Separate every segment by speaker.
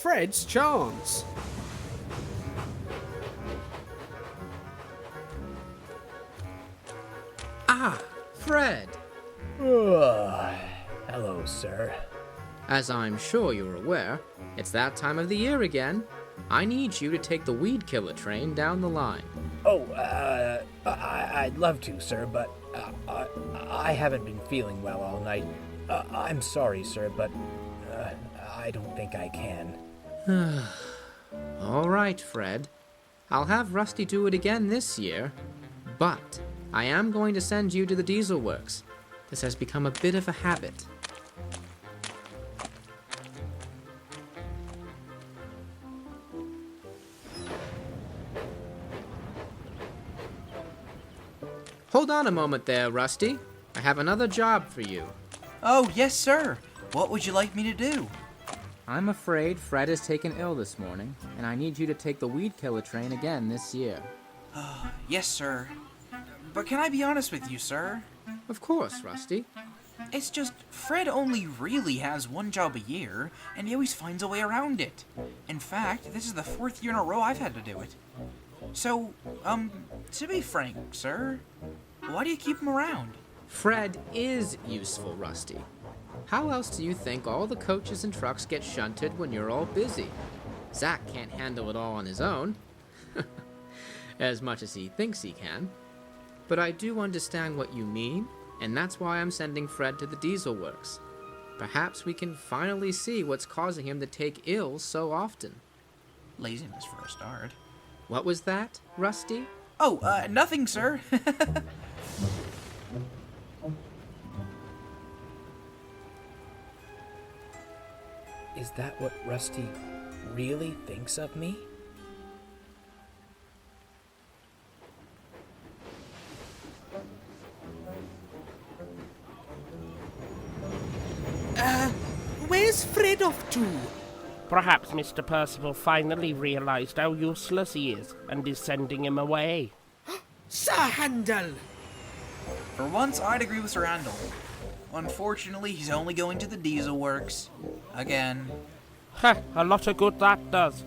Speaker 1: Fred's chance.
Speaker 2: Ah, Fred.
Speaker 3: Hello, sir.
Speaker 2: As I'm sure you're aware, it's that time of the year again. I need you to take the weed killer train down the line.
Speaker 3: Oh, I'd love to, sir, but I haven't been feeling well all night. I'm sorry, sir, but I don't think I can.
Speaker 2: All right, Fred. I'll have Rusty do it again this year, but I am going to send you to the diesel works. This has become a bit of a habit. Hold on a moment there, Rusty. I have another job for you.
Speaker 4: Oh, yes, sir. What would you like me to do?
Speaker 5: I'm afraid Fred is taken ill this morning, and I need you to take the weed killer train again this year.
Speaker 4: Yes, sir. But can I be honest with you, sir?
Speaker 2: Of course, Rusty.
Speaker 4: It's just, Fred only really has one job a year, and he always finds a way around it. In fact, this is the 4th year in a row I've had to do it. So, to be frank, sir, why do you keep him around?
Speaker 2: Fred is useful, Rusty. How else do you think all the coaches and trucks get shunted when you're all busy? Zach can't handle it all on his own. As much as he thinks he can. But I do understand what you mean, and that's why I'm sending Fred to the diesel works. Perhaps we can finally see what's causing him to take ill so often.
Speaker 4: Laziness for a start.
Speaker 2: What was that, Rusty?
Speaker 4: Oh, nothing, sir.
Speaker 3: Is that what Rusty really thinks of me?
Speaker 1: Where's Fred off to?
Speaker 6: Perhaps Mr. Percival finally realised how useless he is and is sending him away.
Speaker 1: Sir Handel!
Speaker 4: For once, I'd agree with Sir Randall. Unfortunately, he's only going to the diesel works. Again.
Speaker 6: Ha! A lot of good that does.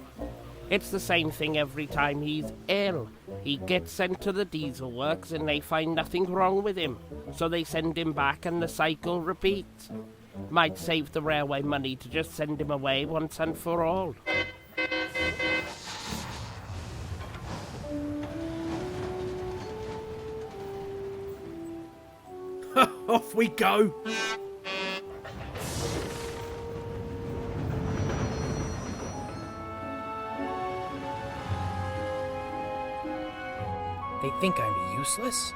Speaker 6: It's the same thing every time he's ill. He gets sent to the diesel works and they find nothing wrong with him, so they send him back and the cycle repeats. Might save the railway money to just send him away once and for all.
Speaker 1: Off we go!
Speaker 3: They think I'm useless?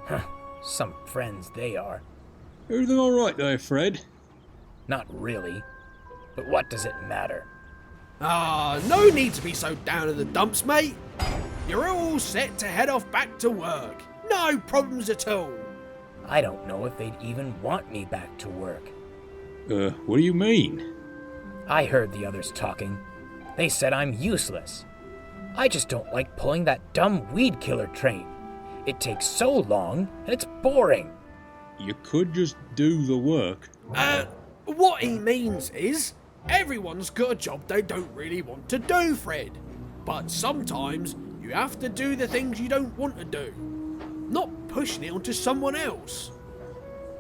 Speaker 3: Huh, some friends they are.
Speaker 7: Everything all right there, Fred?
Speaker 3: Not really. But what does it matter?
Speaker 1: No need to be so down in the dumps, mate. You're all set to head off back to work. No problems at all.
Speaker 3: I don't know if they'd even want me back to work.
Speaker 7: What do you mean?
Speaker 3: I heard the others talking. They said I'm useless. I just don't like pulling that dumb weed killer train. It takes so long, and it's boring.
Speaker 7: You could just do the work.
Speaker 1: What he means is, everyone's got a job they don't really want to do, Fred. But sometimes, you have to do the things you don't want to do. Not pushing it onto someone else.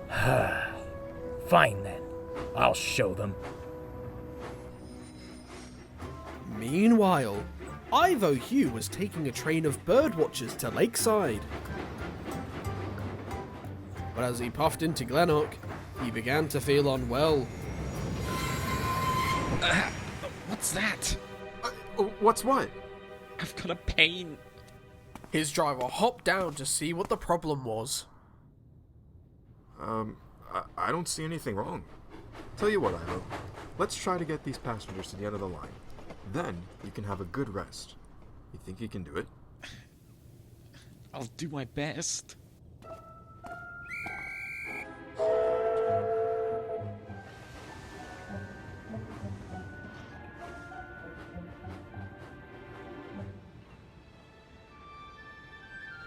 Speaker 3: Fine then. I'll show them.
Speaker 1: Meanwhile, Ivo Hugh was taking a train of birdwatchers to Lakeside. But as he puffed into Glennock, he began to feel unwell.
Speaker 8: What's that?
Speaker 9: What's what?
Speaker 8: I've got a pain.
Speaker 1: His driver hopped down to see what the problem was.
Speaker 9: I don't see anything wrong. Tell you what, Ivo. Let's try to get these passengers to the end of the line. Then you can have a good rest. You think you can do it?
Speaker 8: I'll do my best.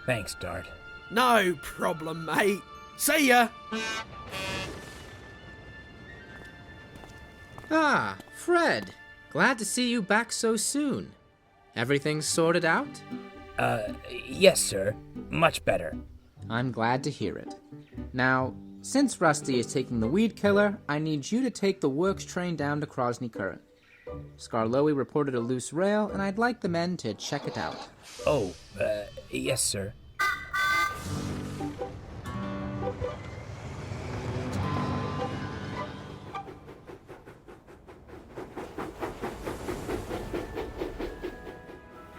Speaker 3: Thanks, Dart.
Speaker 1: No problem, mate. See ya!
Speaker 2: Ah, Fred. Glad to see you back so soon. Everything sorted out?
Speaker 3: Yes, sir. Much better.
Speaker 5: I'm glad to hear it. Now, since Rusty is taking the weed killer, I need you to take the works train down to Crosney Current. Skarloey reported a loose rail, and I'd like the men to check it out.
Speaker 3: Oh, yes, sir.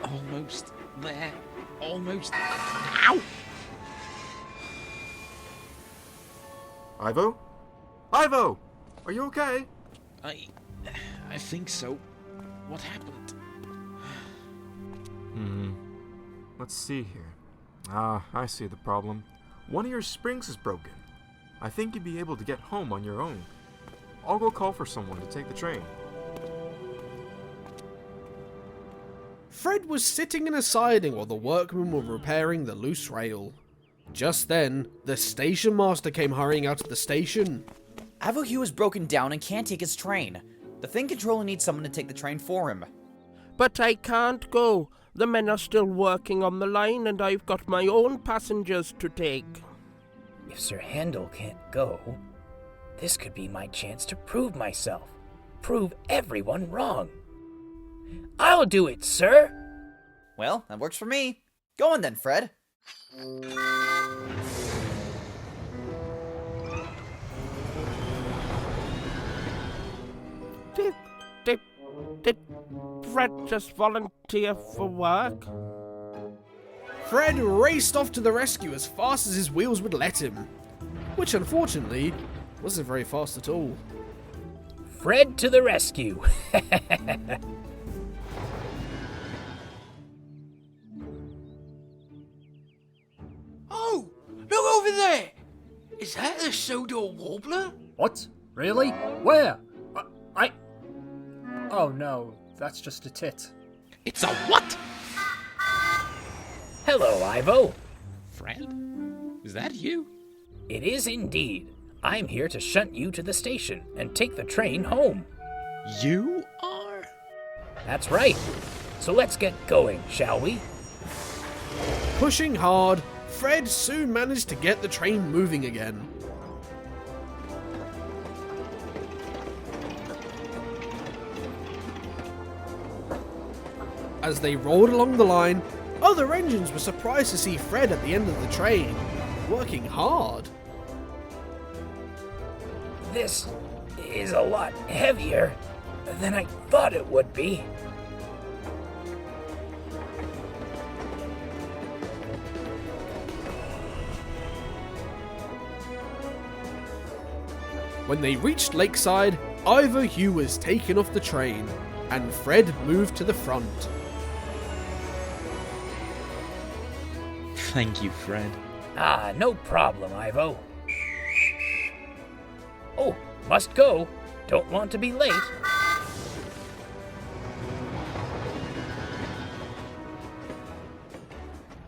Speaker 8: Almost there. Almost. Ow!
Speaker 9: Ivo? Ivo! Are you okay?
Speaker 8: I think so. What happened?
Speaker 9: Let's see here. I see the problem. One of your springs is broken. I think you'd be able to get home on your own. I'll go call for someone to take the train.
Speaker 1: Fred was sitting in a siding while the workmen were repairing the loose rail. Just then, the station master came hurrying out of the station.
Speaker 10: Ivo Hugh is broken down and can't take his train. The thing controller needs someone to take the train for him.
Speaker 6: But I can't go. The men are still working on the line and I've got my own passengers to take.
Speaker 3: If Sir Handel can't go, this could be my chance to prove myself. Prove everyone wrong. I'll do it, sir!
Speaker 10: Well, that works for me. Go on then, Fred.
Speaker 6: Did Fred just volunteer for work?
Speaker 1: Fred raced off to the rescue as fast as his wheels would let him, which unfortunately wasn't very fast at all.
Speaker 3: Fred to the rescue!
Speaker 11: Oh, look over there! Is that a Sodor warbler?
Speaker 12: What? Really? Where? Oh no, that's just a tit.
Speaker 8: It's a what?
Speaker 3: Hello, Ivo.
Speaker 8: Fred? Is that you?
Speaker 3: It is indeed. I'm here to shunt you to the station and take the train home.
Speaker 8: You are?
Speaker 3: That's right. So let's get going, shall we?
Speaker 1: Pushing hard, Fred soon managed to get the train moving again. As they rolled along the line, other engines were surprised to see Fred at the end of the train, working hard.
Speaker 3: This is a lot heavier than I thought it would be.
Speaker 1: When they reached Lakeside, Ivo Hugh was taken off the train, and Fred moved to the front.
Speaker 8: Thank you, Fred.
Speaker 3: No problem, Ivo. Oh, must go. Don't want to be late.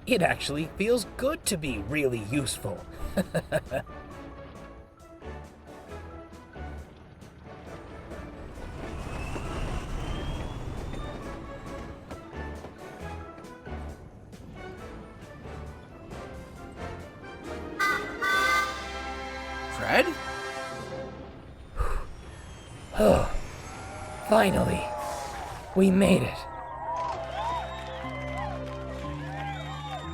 Speaker 3: It actually feels good to be really useful.
Speaker 4: Fred?
Speaker 3: Oh, finally. We made it.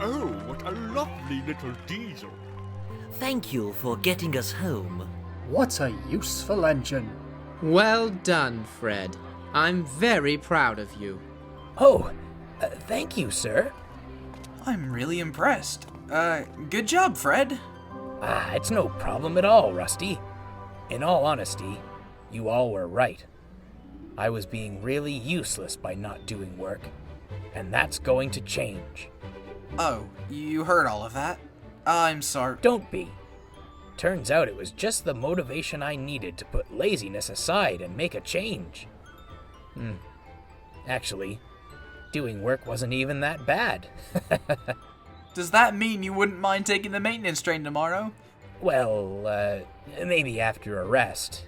Speaker 13: Oh, what a lovely little diesel.
Speaker 14: Thank you for getting us home.
Speaker 12: What a useful engine.
Speaker 2: Well done, Fred. I'm very proud of you.
Speaker 3: Oh, thank you, sir.
Speaker 4: I'm really impressed. Good job, Fred.
Speaker 3: It's no problem at all, Rusty. In all honesty, you all were right. I was being really useless by not doing work, and that's going to change.
Speaker 4: Oh, you heard all of that? I'm sorry.
Speaker 3: Don't be. Turns out it was just the motivation I needed to put laziness aside and make a change. Actually, doing work wasn't even that bad.
Speaker 4: Does that mean you wouldn't mind taking the maintenance train tomorrow?
Speaker 3: Well, maybe after a rest.